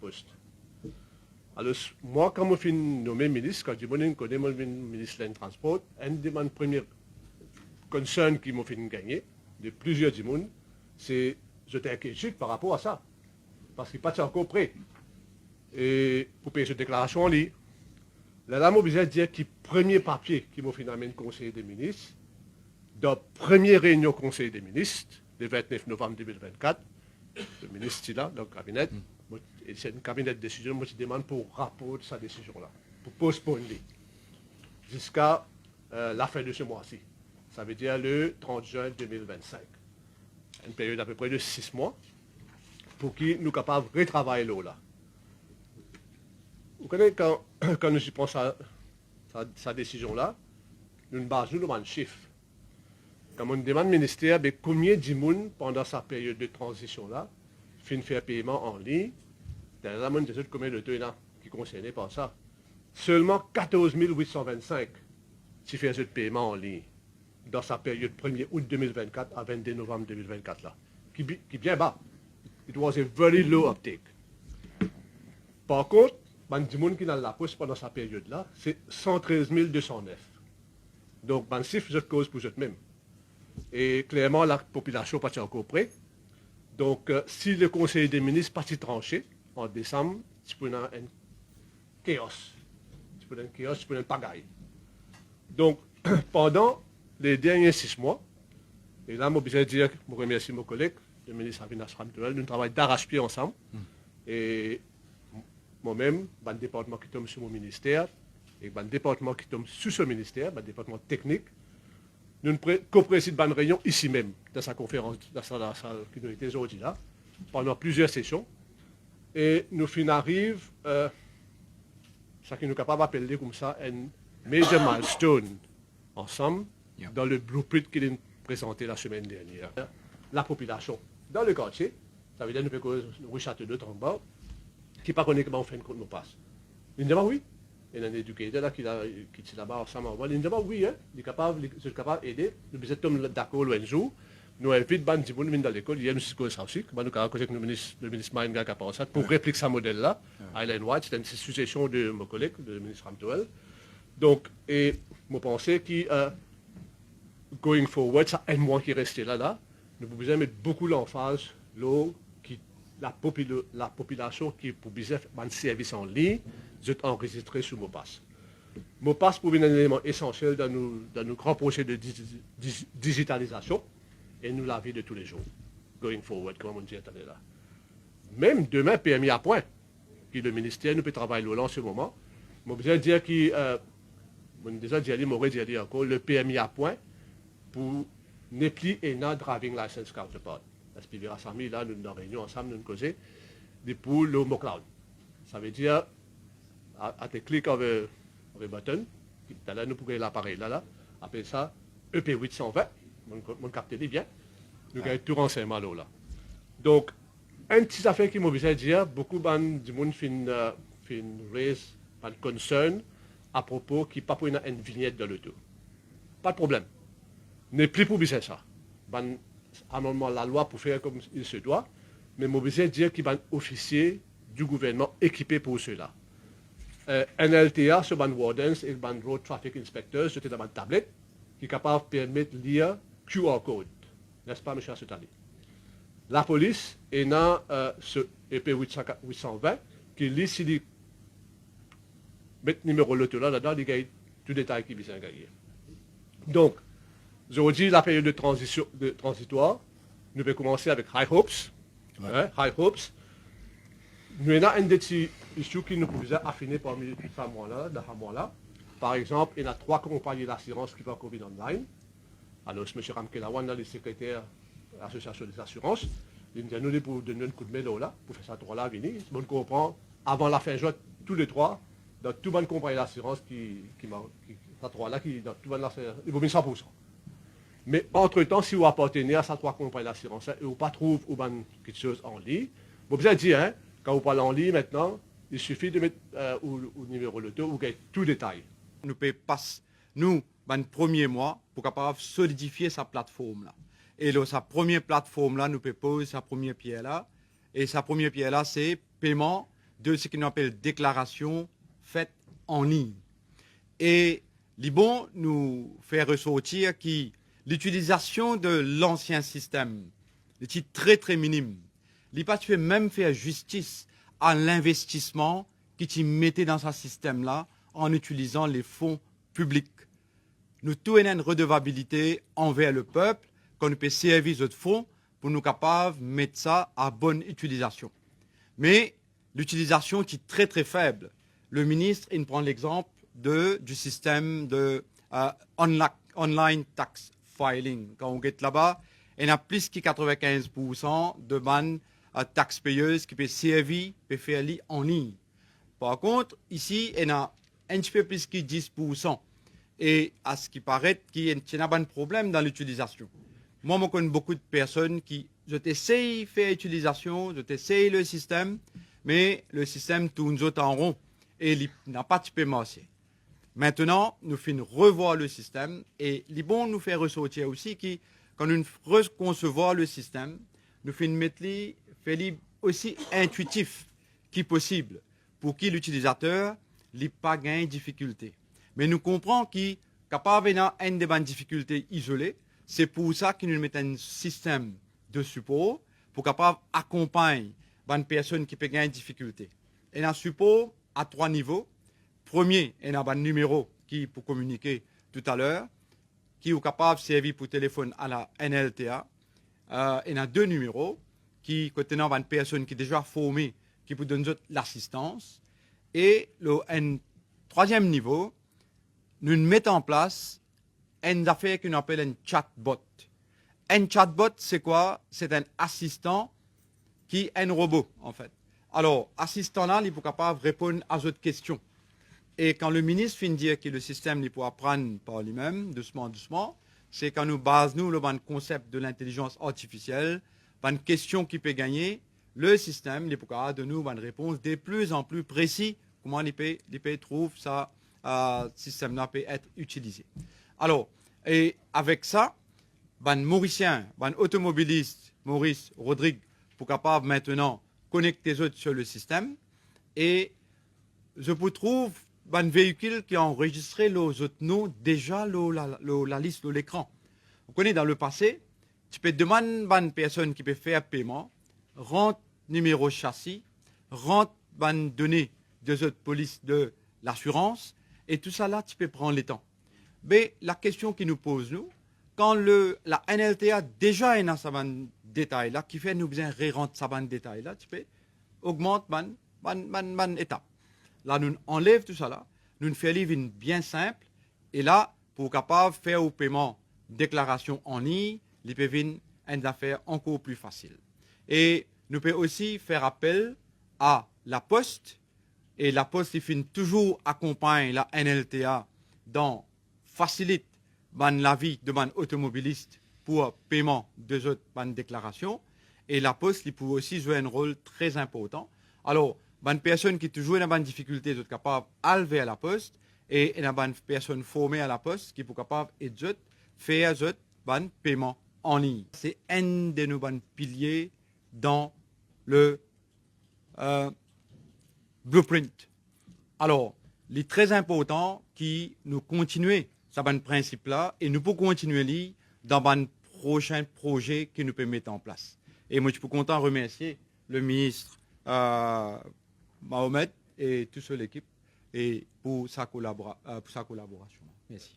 poste. Alors, moi, quand je suis nommé ministre, quand je connais mon ministre de Transport, un de mes premiers concerns qui m'a fait gagner, de plusieurs du monde, c'est j'étais inquiet par rapport à ça. Parce qu'il n'est pas encore prêt. Et pour payer cette déclaration en ligne, là, je obligé de dire que le premier papier qui m'a fait amener le Conseil des ministres, dans la première réunion du Conseil des ministres, le 29 novembre 2024, le ministre est là, dans le cabinet, et c'est un cabinet de décision, moi je demande pour rapport de sa décision-là, pour postponer jusqu'à la fin de ce mois-ci. Ça veut dire le 30 juin 2025. Une période à peu près de 6 mois pour qu'ils nous soient capables de retravailler là. Vous connaissez, quand nous pensons à sa décision-là, nous nous basons sur un chiffre. Quand on demande au ministère combien de monde pendant sa période de transition-là fin faire paiement en ligne, là, on décide combien de temps qui est concerné par ça. Seulement 14 825 qui fait ce paiement en ligne dans sa période 1er août 2024 à 22 novembre 2024 là, qui est bien bas. It was a very low uptake. Par contre, le monde qui est dans la poste pendant sa période-là, c'est 113 209. Donc, le chiffre, je cause pour eux-mêmes. Et clairement, la population n'est pas encore prête. Donc, si le Conseil des ministres n'est pas tranché en décembre, tu peux avoir un chaos. Tu peux avoir un chaos, tu peux avoir une pagaille. Donc, pendant les derniers 6 mois, et là, je vais dire, je remercie mon collègue, le ministre Avinas Ramtoel, nous travaillons d'arrache-pied ensemble. Et moi-même, le département qui tombe sur mon ministère, et le département qui tombe sous ce ministère, le département technique, nous co-présidons une réunion ici même, dans sa conférence, dans la salle qui nous était aujourd'hui là, pendant plusieurs sessions. Et nous finissons, ça qui nous est capable d'appeler comme ça, un major milestone ensemble, dans le blueprint qu'il a présenté la semaine dernière. La population dans le quartier, ça veut dire que nous avons château de Trambord, qui n'est pas connu comment on fait une compte nous passe. Il dit oui. Il y a un éducateur là qui est là-bas ensemble. Il dit oui, il est capable d'aider. Nous sommes d'accord le jour. Nous invitons les gens dans l'école. Il y a une psychologue aussi, nous avons le ministre Maïnga qui a pensé pour répliquer ce modèle-là. Island White, c'est une suggestion de mon collègue, le ministre Ramtoel. Donc, et je pense que going forward, ça aide moi qui reste là. Nous pouvons mettre beaucoup l'emphase la population qui pour faire un service en ligne, est enregistrée sur Mopass. Mopass pour un élément essentiel dans nos grands projets de digitalisation et nous la vie de tous les jours. Going forward, comme on dit tout à l'heure. Même demain, PMI à point, qui le ministère nous peut travailler là en ce moment. Je veux dire que, déjà dit, encore, le PMI à point pour ne plus et non driving license counterpart. La SPV Sami, là, nous avons une réunion ensemble, nous causons pour le mot cloud. Ça veut dire, à te cliquer sur le button, là, nous pouvons l'appareil là, après ça, EP820, mon capteur est bien, nous avons tout renseignement là. Donc, un petit affaire qui m'a besoin de dire, beaucoup de monde fin raise un concern à propos qui pas pour une vignette de l'auto. Pas de problème. N'est plus pour besoin ça. Amendement la loi pour faire comme il se doit, mais je veux dire qu'il y a un officier du gouvernement équipé pour cela. NLTA, ce ban wardens et ban road traffic inspectors, c'était dans ma tablette, qui est capable de permettre de lire QR code. N'est-ce pas, M. Assetali? La police est dans ce EP 820 qui lit si il met le numéro de l'auto là-dedans, il y a tout détail qui vient gagner. Donc, aujourd'hui, la période de transitoire, nous allons commencer avec High Hopes. Ouais. High Hopes. Nous avons un des issues qui nous pouvait affiner parmi ces mois-là. Par exemple, il y a 3 compagnies d'assurance qui vont COVID online. Alors, M. Ramkelawan, le secrétaire de l'association des assurances, il nous a donné pour donner un coup de main là, pour faire ça 3 là, venir. On comprend, avant la fin juin, tous les 3, dans toute bonne compagnie d'assurance qui ça 3 là, dans toute bonne assurance, il vaut 100%. Mais entre-temps, si vous appartenez à ces 3 compagnies d'assurance et vous ne trouvez pas quelque chose en ligne, vous pouvez dire, hein, quand vous parlez en ligne maintenant, il suffit de mettre au numéro de l'auto, vous gagnez tout détail. Nous pouvons passer, le premier mois, pour capable solidifier sa plateforme là. Et là, sa première plateforme là, nous pouvons poser sa première pierre là. Et sa première pierre là, c'est paiement de ce qu'on appelle déclaration faite en ligne. Et Libon nous fait ressortir que l'utilisation de l'ancien système est très très minime. L'IPA fait même faire justice à l'investissement qui tu mettait dans ce système-là en utilisant les fonds publics. Nous avons une redevabilité envers le peuple qu'on peut servir de fonds pour nous capables de mettre ça à bonne utilisation. Mais l'utilisation est très très faible. Le ministre, il prend l'exemple du système de online tax filing. Quand on est là-bas, il y a plus que 95% de bonnes taxes payeuses qui peuvent servir, peuvent faire en ligne. Par contre, ici, il y a un petit peu plus que 10%. Et à ce qui paraît, il y a un problème dans l'utilisation. Moi, je connais beaucoup de personnes qui, je t'essaye de faire l'utilisation, je t'essaye le système, mais le système tourne en rond et il n'a pas de paiement. Maintenant, nous faisons revoir le système et il est bon nous faire ressortir aussi que quand nous reconcevoir le système, nous faisons mettre aussi intuitif qui possible pour que l'utilisateur n'ait pas gain de difficulté. Mais nous comprenons qu'il capable d'avoir une des difficultés isolées. C'est pour ça que nous mettons un système de support pour capable accompagner une personne qui peut gagner des difficultés. Et un support à 3 niveaux. Premier, il y a un numéro qui pour communiquer tout à l'heure, qui est capable de servir pour téléphone à la NLTA. Il y a 2 numéros qui contiennent une personne qui est déjà formée, qui peut donner l'assistance. Et un 3e niveau, nous mettons en place une affaire qu'on appelle un chatbot. Un chatbot, c'est quoi? C'est un assistant qui est un robot, en fait. Alors, assistant-là, il est capable de répondre à votre questions. Et quand le ministre finit de dire que le système il peut apprendre par lui-même, doucement, doucement, c'est quand nous basons le concept de l'intelligence artificielle, une question qui peut gagner, le système il est capable de nous une réponse de plus en plus précise, comment il peut trouver ça, système-là peut être utilisé. Alors, et avec ça, Mauricien, automobiliste, Maurice Rodrigue, pour capable maintenant connecter les autres sur le système. Et je vous trouve un véhicule qui a enregistré les autres noms déjà la liste de l'écran. Vous connaissez dans le passé, tu peux demander à une personne qui peut faire paiement, rentre numéro châssis, rentre une donnée des autres polices de l'assurance, et tout ça là, tu peux prendre le temps. Mais la question qui nous pose, nous, quand la NLTA déjà est dans ce détail là, qui fait nous besoin de rentrer ce détail là, tu peux augmenter une étape. Là, nous enlève tout ça là, nous faisons une bien simple, et là, pour capable de faire au paiement déclaration en ligne, nous pouvons une affaire encore plus facile. Et nous pouvons aussi faire appel à la Poste, et la Poste, il finit toujours accompagner la NLTA dans facilite la vie de man automobiliste pour paiement de autres déclarations. Et la Poste, il peut aussi jouer un rôle très important. Alors, une personne qui est toujours dans une difficulté, est capable d'aller vers la Poste, et une personne formée à la Poste qui est capable de faire un paiement en ligne. C'est un de nos piliers dans le blueprint. Alors, il est très important que nous continuions ce principe-là et nous pouvons continuer dans un prochain projet que nous pouvons mettre en place. Et moi, je suis content de remercier le ministre Mohamed et toute l'équipe et pour sa collaboration. Merci.